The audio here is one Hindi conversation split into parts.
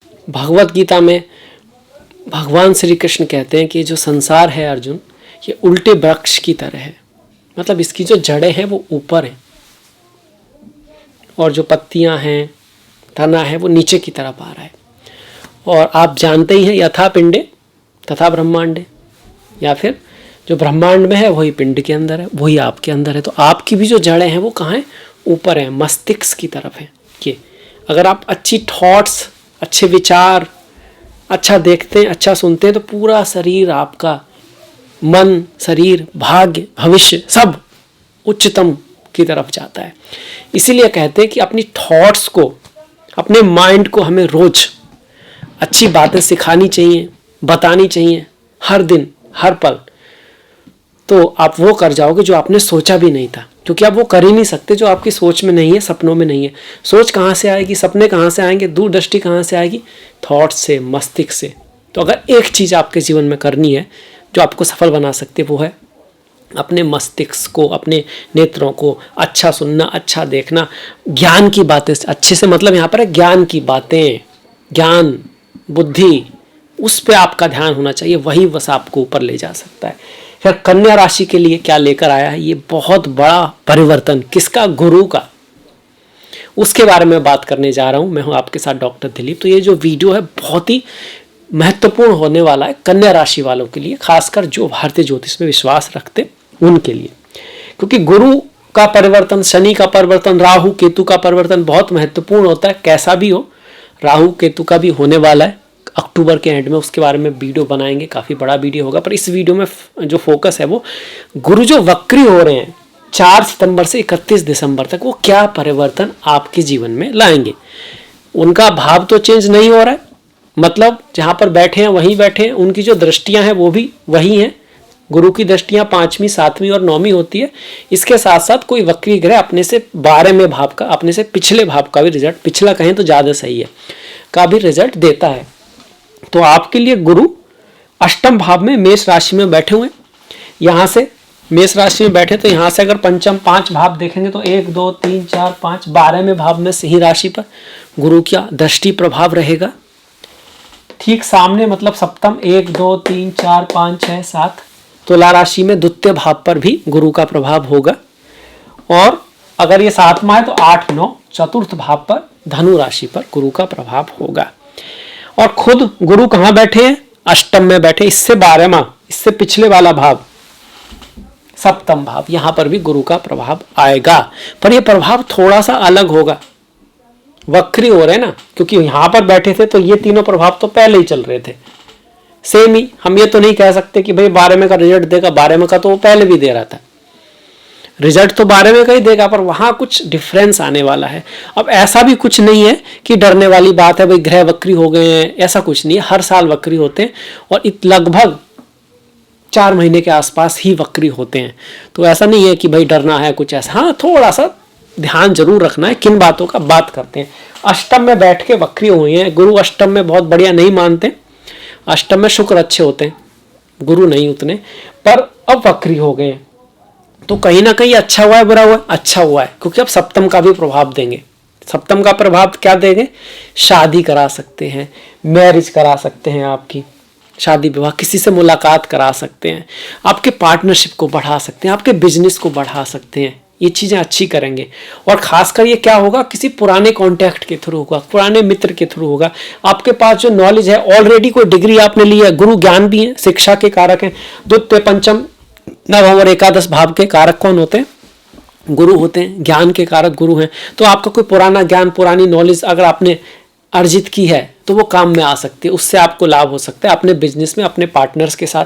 भगवत गीता में भगवान श्री कृष्ण कहते हैं कि जो संसार है अर्जुन, ये उल्टे वृक्ष की तरह है। मतलब इसकी जो जड़ें हैं वो ऊपर है और जो पत्तियां हैं, तना है, वो नीचे की तरफ आ रहा है। और आप जानते ही हैं, यथा पिंडे तथा ब्रह्मांडे, या फिर जो ब्रह्मांड में है वही पिंड के अंदर है, वही आपके अंदर है। तो आपकी भी जो जड़ें हैं वो कहाँ है? ऊपर है, मस्तिष्क की तरफ है। कि अगर आप अच्छी थॉट्स, अच्छे विचार, अच्छा देखते हैं, अच्छा सुनते हैं, तो पूरा शरीर आपका, मन, शरीर, भाग्य, भविष्य सब उच्चतम की तरफ जाता है। इसीलिए कहते हैं कि अपनी थॉट्स को, अपने माइंड को हमें रोज अच्छी बातें सिखानी चाहिए, बतानी चाहिए, हर दिन, हर पल। तो आप वो कर जाओगे जो आपने सोचा भी नहीं था, क्योंकि आप वो कर ही नहीं सकते जो आपकी सोच में नहीं है, सपनों में नहीं है। सोच कहाँ से आएगी, सपने कहाँ से आएंगे, दूरदृष्टि कहाँ से आएगी? थॉट से, मस्तिष्क से। तो अगर एक चीज़ आपके जीवन में करनी है जो आपको सफल बना सकती है, वो है अपने मस्तिष्क को, अपने नेत्रों को अच्छा सुनना, अच्छा देखना, ज्ञान की बातें अच्छे से, मतलब यहाँ पर है ज्ञान की बातें, ज्ञान, बुद्धि, उस पर आपका ध्यान होना चाहिए। वही बस आपको ऊपर ले जा सकता है। फिर कन्या राशि के लिए क्या लेकर आया है? ये बहुत बड़ा परिवर्तन। किसका? गुरु का। उसके बारे में बात करने जा रहा हूं। मैं हूं आपके साथ डॉक्टर दिलीप। तो ये जो वीडियो है बहुत ही महत्वपूर्ण होने वाला है कन्या राशि वालों के लिए, खासकर जो भारतीय ज्योतिष में विश्वास रखते उनके लिए। क्योंकि गुरु का परिवर्तन, शनि का परिवर्तन, राहु केतु का परिवर्तन बहुत महत्वपूर्ण होता है। कैसा भी हो, राहु केतु का भी होने वाला है अक्टूबर के एंड में, उसके बारे में वीडियो बनाएंगे, काफ़ी बड़ा वीडियो होगा। पर इस वीडियो में जो फोकस है वो गुरु जो वक्री हो रहे हैं 4 सितंबर से 31 दिसंबर तक, वो क्या परिवर्तन आपके जीवन में लाएंगे। उनका भाव तो चेंज नहीं हो रहा है, मतलब जहाँ पर बैठे हैं वहीं बैठे हैं, उनकी जो दृष्टियाँ हैं वो भी वही हैं। गुरु की दृष्टियाँ 5वीं, 7वीं और 9वीं होती है। इसके साथ साथ कोई वक्री ग्रह अपने से 12वें भाव का, अपने से पिछले भाव का भी रिजल्ट, पिछला कहें तो ज़्यादा सही है, का भी रिजल्ट देता है। तो आपके लिए गुरु अष्टम भाव में मेष राशि में बैठे हुए, यहाँ से मेष राशि में बैठे, तो यहाँ से अगर पंचम 5 भाव देखेंगे तो 1, 2, 3, 4, 5, 12वें भाव में सिंह राशि पर गुरु का दृष्टि प्रभाव रहेगा। ठीक सामने, मतलब सप्तम 1, 2, 3, 4, 5, 6, 7 तुला राशि में द्वितीय भाव पर भी गुरु का प्रभाव होगा। और अगर ये 7वां है तो 8, 9 चतुर्थ भाव पर धनु राशि पर गुरु का प्रभाव होगा। और खुद गुरु कहाँ बैठे हैं? अष्टम में बैठे। इससे 12वां, इससे पिछले वाला भाव सप्तम भाव, यहां पर भी गुरु का प्रभाव आएगा। पर यह प्रभाव थोड़ा सा अलग होगा, वक्री हो रहे हैं ना, क्योंकि यहां पर बैठे थे तो ये तीनों प्रभाव तो पहले ही चल रहे थे सेम ही। हम ये तो नहीं कह सकते कि भाई 12वें का रिजल्ट देगा, 12वें का तो वो पहले भी दे रहा था, रिजल्ट तो 12वें का ही देगा, पर वहां कुछ डिफरेंस आने वाला है। अब ऐसा भी कुछ नहीं है कि डरने वाली बात है भाई ग्रह वक्री हो गए हैं, ऐसा कुछ नहीं है। हर साल वक्री होते हैं और लगभग 4 महीने के आसपास ही वक्री होते हैं। तो ऐसा नहीं है कि भाई डरना है कुछ ऐसा। हाँ, थोड़ा सा ध्यान जरूर रखना है। किन बातों का बात करते हैं? अष्टम में बैठ के वक्री हुए हैं गुरु। अष्टम में बहुत बढ़िया नहीं मानते, अष्टम में शुक्र अच्छे होते हैं, गुरु नहीं उतने, पर अब वक्री हो गए। तो कहीं ना कहीं अच्छा हुआ है, बुरा हुआ है? अच्छा हुआ है, क्योंकि अब सप्तम का भी प्रभाव देंगे। सप्तम का प्रभाव क्या देंगे? शादी करा सकते हैं, मैरिज करा सकते हैं, आपकी शादी विवाह, किसी से मुलाकात करा सकते हैं, आपके पार्टनरशिप को बढ़ा सकते हैं, आपके बिजनेस को बढ़ा सकते हैं। ये चीज़ें अच्छी करेंगे। और खासकर ये क्या होगा? किसी पुराने कॉन्टैक्ट के थ्रू होगा, पुराने मित्र के थ्रू होगा। आपके पास जो नॉलेज है, ऑलरेडी कोई डिग्री आपने ली है, गुरु ज्ञान भी है, शिक्षा के कारक हैं। द्वितीय, पंचम, नवम और एकादश भाव के कारक कौन होते हैं? गुरु होते हैं, ज्ञान के कारक गुरु हैं। तो आपका कोई पुराना ज्ञान, पुरानी नॉलेज अगर आपने अर्जित की है तो वो काम में आ सकती है, उससे आपको लाभ हो सकता है अपने बिजनेस में, अपने पार्टनर्स के साथ,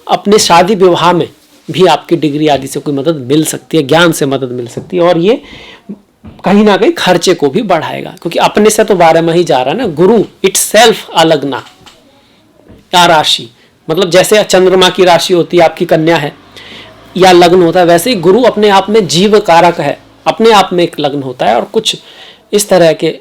अपने शादी विवाह में भी आपकी डिग्री आदि से कोई मदद मिल सकती है, ज्ञान से मदद मिल सकती है। और ये कहीं ना कहीं खर्चे को भी बढ़ाएगा, क्योंकि अपने से तो 12वां ही जा रहा है ना। गुरु इटसेल्फ अलग ना, या राशि, मतलब जैसे चंद्रमा की राशि होती है, आपकी कन्या है या लग्न होता है, वैसे ही गुरु अपने आप में जीव कारक है, अपने आप में एक लग्न होता है। और कुछ इस तरह के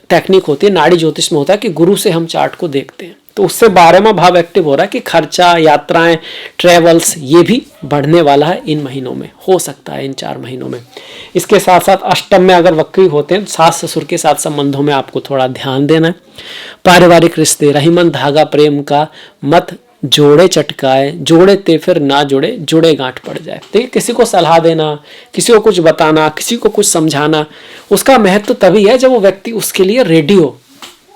टेक्निक होती है, नाड़ी ज्योतिष में होता है कि गुरु से हम चार्ट को देखते हैं। तो उससे 12वां भाव एक्टिव हो रहा है कि खर्चा, यात्राएं, ट्रेवल्स ये भी बढ़ने वाला है इन महीनों में, हो सकता है इन 4 महीनों में। इसके साथ साथ अष्टम में अगर वक्री होते हैं, सास ससुर के साथ संबंधों में आपको थोड़ा ध्यान देना है। पारिवारिक रिश्ते, रहीमन धागा प्रेम का मत जोड़े चटकाए, जोड़े ते फिर ना जोड़े, जुड़े गांठ पड़ जाए। देखिए, किसी को सलाह देना, किसी को कुछ बताना, किसी को कुछ समझाना, उसका महत्व तभी है जब वो व्यक्ति उसके लिए रेडी हो।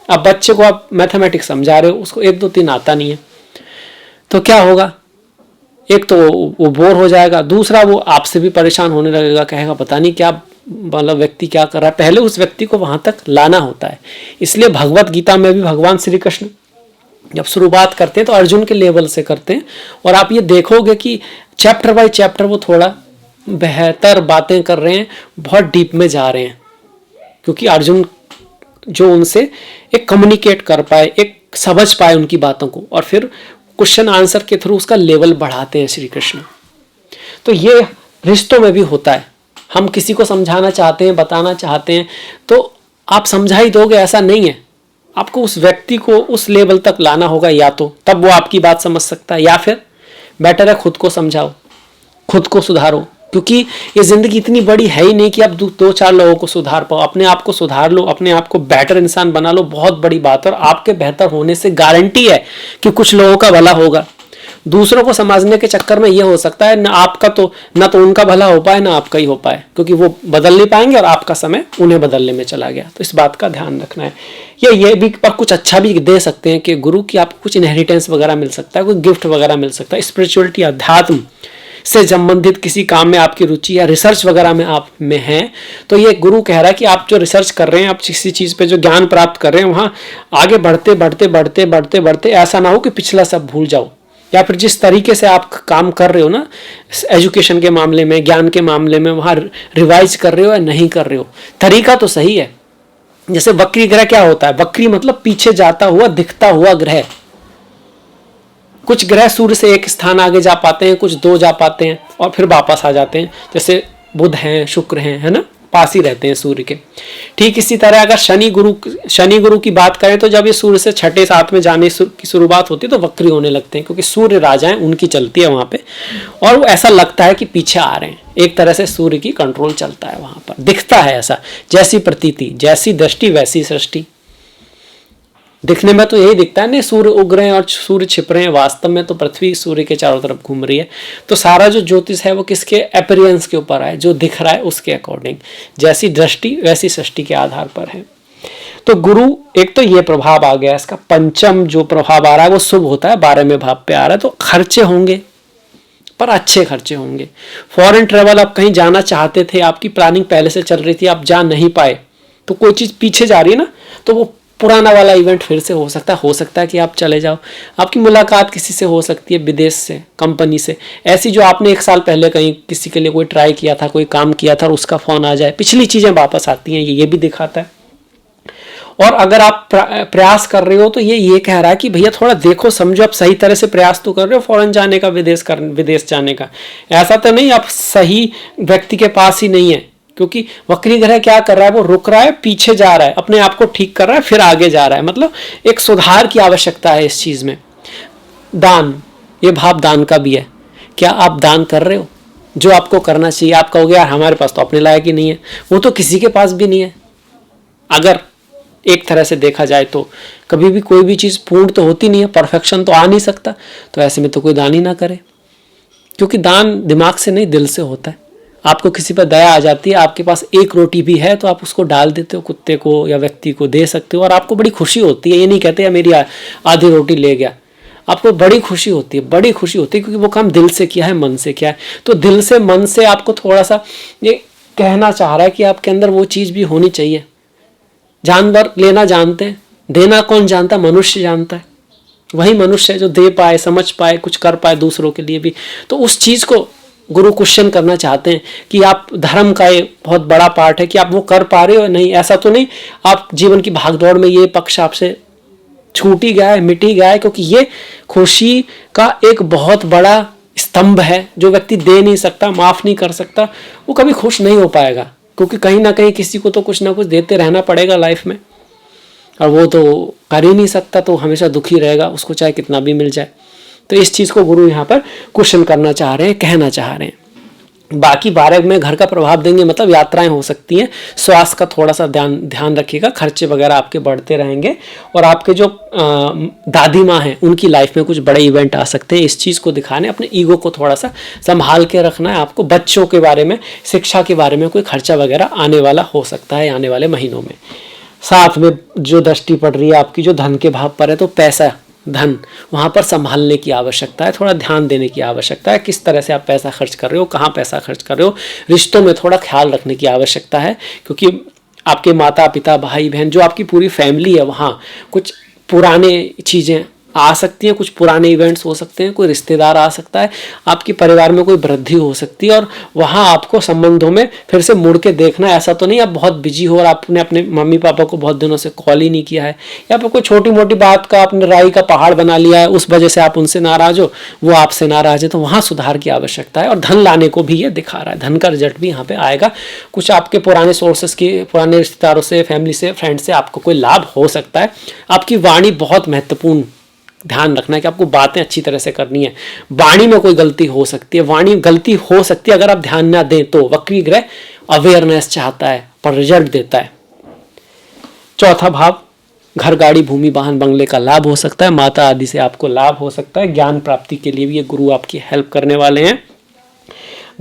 अब बच्चे को आप मैथमेटिक्स समझा रहे हो, उसको 1 2 3 आता नहीं है, तो क्या होगा? एक तो वो बोर हो जाएगा, दूसरा वो आपसे भी परेशान होने लगेगा, कहेगा पता नहीं क्या मतलब व्यक्ति क्या कर रहा है। पहले उस व्यक्ति को वहां तक लाना होता है। इसलिए भगवत गीता में भी भगवान श्री कृष्ण जब शुरुआत करते हैं तो अर्जुन के लेवल से करते हैं, और आप ये देखोगे कि चैप्टर बाय चैप्टर वो थोड़ा बेहतर बातें कर रहे हैं, बहुत डीप में जा रहे हैं, क्योंकि अर्जुन जो उनसे एक कम्युनिकेट कर पाए, एक समझ पाए उनकी बातों को, और फिर क्वेश्चन आंसर के थ्रू उसका लेवल बढ़ाते हैं श्री कृष्ण। तो ये रिश्तों में भी होता है। हम किसी को समझाना चाहते हैं, बताना चाहते हैं, तो आप समझा ही दोगे ऐसा नहीं है। आपको उस व्यक्ति को उस लेवल तक लाना होगा, या तो तब वो आपकी बात समझ सकता है, या फिर बेटर है खुद को समझाओ, खुद को सुधारो, क्योंकि ये जिंदगी इतनी बड़ी है ही नहीं कि आप 2-4 लोगों को सुधार पाओ। अपने आप को सुधार लो, अपने आप को बेटर इंसान बना लो, बहुत बड़ी बात है। और आपके बेहतर होने से गारंटी है कि कुछ लोगों का भला होगा। दूसरों को समझने के चक्कर में ये हो सकता है ना तो उनका भला हो पाए, ना आपका ही हो पाए, क्योंकि वो बदल नहीं पाएंगे और आपका समय उन्हें बदलने में चला गया। तो इस बात का ध्यान रखना है। ये भी पर कुछ अच्छा भी दे सकते हैं कि गुरु की आपको कुछ इनहेरिटेंस वगैरह मिल सकता है, कोई गिफ्ट वगैरह मिल सकता है। स्पिरिचुअलिटी, अध्यात्म से संबंधित किसी काम में आपकी रुचि या रिसर्च वगैरह में आप में है, तो ये गुरु कह रहा है कि आप जो रिसर्च कर रहे हैं, आप किसी चीज पे जो ज्ञान प्राप्त कर रहे हैं, वहां आगे बढ़ते बढ़ते बढ़ते बढ़ते बढ़ते ऐसा ना हो कि पिछला सब भूल जाओ, या फिर जिस तरीके से आप काम कर रहे हो ना एजुकेशन के मामले में, ज्ञान के मामले में, वहां रिवाइज कर रहे हो या नहीं कर रहे हो, तरीका तो सही है। जैसे वक्री ग्रह क्या होता है? वक्री मतलब पीछे जाता हुआ, दिखता हुआ ग्रह। कुछ ग्रह सूर्य से एक स्थान आगे जा पाते हैं, कुछ 2 जा पाते हैं और फिर वापस आ जाते हैं। जैसे बुध हैं, शुक्र हैं, है ना, पास ही रहते हैं सूर्य के। ठीक इसी तरह अगर शनि गुरु की बात करें तो जब ये सूर्य से 6ठे 7 में जाने की शुरुआत होती है तो वक्री होने लगते हैं, क्योंकि सूर्य राजाएं उनकी चलती है वहां पे, और वो ऐसा लगता है कि पीछे आ रहे हैं। एक तरह से सूर्य की कंट्रोल चलता है वहां पर, दिखता है ऐसा। जैसी प्रतीति, जैसी दृष्टि वैसी सृष्टि। दिखने में तो यही दिखता है, नहीं सूर्य उग रहे हैं और सूर्य छिप रहे हैं, वास्तव में तो पृथ्वी सूर्य के चारों तरफ घूम रही है। तो सारा जो ज्योतिष है वो किसके अपीयरेंस के ऊपर है, जो दिख रहा है उसके अकॉर्डिंग, जैसी दृष्टि वैसी सृष्टि के आधार पर है। तो गुरु, एक तो ये प्रभाव आ गया, इसका पंचम जो प्रभाव आ रहा है वो शुभ होता है, 12वें भाव पे आ रहा है। तो खर्चे होंगे, पर अच्छे खर्चे होंगे। फॉरेन ट्रेवल आप कहीं जाना चाहते थे, आपकी प्लानिंग पहले से चल रही थी, आप जा नहीं पाए, तो कोई चीज पीछे जा रही है ना, तो वो पुराना वाला इवेंट फिर से हो सकता है कि आप चले जाओ। आपकी मुलाकात किसी से हो सकती है, विदेश से, कंपनी से, ऐसी जो आपने 1 साल पहले कहीं किसी के लिए कोई ट्राई किया था, कोई काम किया था और उसका फोन आ जाए। पिछली चीजें वापस आती हैं, ये भी दिखाता है। और अगर आप प्रयास कर रहे हो तो ये कह रहा है कि भैया थोड़ा देखो समझो, आप सही तरह से प्रयास तो कर रहे हो फॉरेन जाने का, विदेश जाने का। ऐसा तो नहीं आप सही व्यक्ति के पास ही नहीं है, क्योंकि वक्री ग्रह क्या कर रहा है, वो रुक रहा है, पीछे जा रहा है, अपने आप को ठीक कर रहा है, फिर आगे जा रहा है। मतलब एक सुधार की आवश्यकता है इस चीज में। दान, ये भाव दान का भी है। क्या आप दान कर रहे हो जो आपको करना चाहिए? आप कहोगे यार हमारे पास तो अपने लायक ही नहीं है, वो तो किसी के पास भी नहीं है। अगर एक तरह से देखा जाए तो कभी भी कोई भी चीज पूर्ण तो होती नहीं है, परफेक्शन तो आ नहीं सकता, तो ऐसे में तो कोई दान ही ना करे, क्योंकि दान दिमाग से नहीं, दिल से होता है। आपको किसी पर दया आ जाती है, आपके पास 1 रोटी भी है तो आप उसको डाल देते हो, कुत्ते को या व्यक्ति को दे सकते हो, और आपको बड़ी खुशी होती है। ये नहीं कहते मेरी आधी रोटी ले गया, आपको बड़ी खुशी होती है, बड़ी खुशी होती है, क्योंकि वो काम दिल से किया है, मन से किया है। तो दिल से, मन से आपको थोड़ा सा ये कहना चाह रहा है कि आपके अंदर वो चीज भी होनी चाहिए। जानवर लेना जानते हैं, देना कौन जानता? मनुष्य जानता है। वही मनुष्य है जो दे पाए, समझ पाए, कुछ कर पाए दूसरों के लिए भी। तो उस चीज को गुरु क्वेश्चन करना चाहते हैं कि आप, धर्म का ये बहुत बड़ा पार्ट है कि आप वो कर पा रहे हो नहीं। ऐसा तो नहीं आप जीवन की भागदौड़ में ये पक्ष आपसे छूट ही गया है, मिट ही गया है, क्योंकि ये खुशी का एक बहुत बड़ा स्तंभ है जो व्यक्ति दे नहीं सकता, माफ नहीं कर सकता, वो कभी खुश नहीं हो पाएगा, क्योंकि कहीं ना कहीं किसी को तो कुछ ना कुछ देते रहना पड़ेगा लाइफ में। और वो तो कर ही नहीं सकता, तो हमेशा दुखी रहेगा, उसको चाहे कितना भी मिल जाए। तो इस चीज़ को गुरु यहाँ पर क्वेश्चन करना चाह रहे हैं, कहना चाह रहे हैं। बाकी 12 में घर का प्रभाव देंगे, मतलब यात्राएं हो सकती हैं, स्वास्थ्य का थोड़ा सा ध्यान रखिएगा, खर्चे वगैरह आपके बढ़ते रहेंगे। और आपके जो दादी माँ हैं उनकी लाइफ में कुछ बड़े इवेंट आ सकते हैं, इस चीज़ को दिखाने अपने ईगो को थोड़ा सा संभाल के रखना है आपको। बच्चों के बारे में, शिक्षा के बारे में कोई खर्चा वगैरह आने वाला हो सकता है आने वाले महीनों में। साथ में जो दृष्टि पड़ रही है आपकी जो धन के भाव पर है, तो पैसा धन वहाँ पर संभालने की आवश्यकता है, थोड़ा ध्यान देने की आवश्यकता है, किस तरह से आप पैसा खर्च कर रहे हो, कहाँ पैसा खर्च कर रहे हो। रिश्तों में थोड़ा ख्याल रखने की आवश्यकता है, क्योंकि आपके माता पिता भाई बहन जो आपकी पूरी फैमिली है, वहाँ कुछ पुराने चीज़ें आ सकती हैं, कुछ पुराने इवेंट्स हो सकते हैं, कोई रिश्तेदार आ सकता है, आपके परिवार में कोई वृद्धि हो सकती है, और वहाँ आपको संबंधों में फिर से मुड़ के देखना। ऐसा तो नहीं आप बहुत बिजी हो और आपने अपने मम्मी पापा को बहुत दिनों से कॉल ही नहीं किया है, या फिर कोई छोटी मोटी बात का आपने राई का पहाड़ बना लिया है, उस वजह से आप उनसे नाराज हो, वो आपसे नाराज है, तो वहाँ सुधार की आवश्यकता है। और धन लाने को भी ये दिखा रहा है, धन का रिजल्ट भी यहाँ पे आएगा। कुछ आपके पुराने सोर्सेस की, पुराने रिश्तेदारों से, फैमिली से, फ्रेंड से आपको कोई लाभ हो सकता है। आपकी वाणी बहुत महत्वपूर्ण, ध्यान रखना है कि आपको बातें अच्छी तरह से करनी है। वाणी में कोई गलती हो सकती है, वाणी गलती हो सकती है अगर आप ध्यान ना दें तो। वक्री ग्रह अवेयरनेस चाहता है पर रिजल्ट देता है। चौथा भाव, घर गाड़ी भूमि वाहन बंगले का लाभ हो सकता है, माता आदि से आपको लाभ हो सकता है। ज्ञान प्राप्ति के लिए भी ये गुरु आपकी हेल्प करने वाले हैं।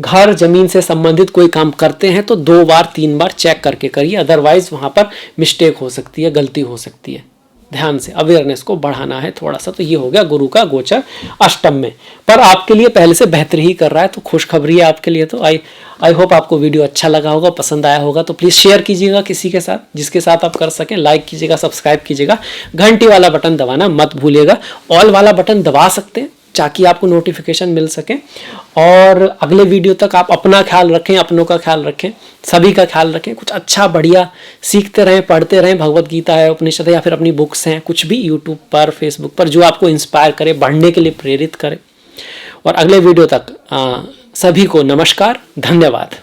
घर जमीन से संबंधित कोई काम करते हैं तो 2 बार 3 बार चेक करके करिए, अदरवाइज वहां पर मिस्टेक हो सकती है, गलती हो सकती है। ध्यान से अवेयरनेस को बढ़ाना है थोड़ा सा। तो ये हो गया गुरु का गोचर अष्टम में, पर आपके लिए पहले से बेहतर ही कर रहा है, तो खुशखबरी है आपके लिए। तो आई होप आपको वीडियो अच्छा लगा होगा, पसंद आया होगा। तो प्लीज़ शेयर कीजिएगा किसी के साथ, जिसके साथ आप कर सकें। लाइक कीजिएगा, सब्सक्राइब कीजिएगा, घंटी वाला बटन दबाना मत भूलिएगा। ऑल वाला बटन दबा सकते हैं ताकि आपको नोटिफिकेशन मिल सके। और अगले वीडियो तक आप अपना ख्याल रखें, अपनों का ख्याल रखें, सभी का ख्याल रखें। कुछ अच्छा बढ़िया सीखते रहें, पढ़ते रहें। भगवत गीता है, उपनिषद है, या फिर अपनी बुक्स हैं, कुछ भी यूट्यूब पर, फेसबुक पर जो आपको इंस्पायर करे, बढ़ने के लिए प्रेरित करे। और अगले वीडियो तक सभी को नमस्कार, धन्यवाद।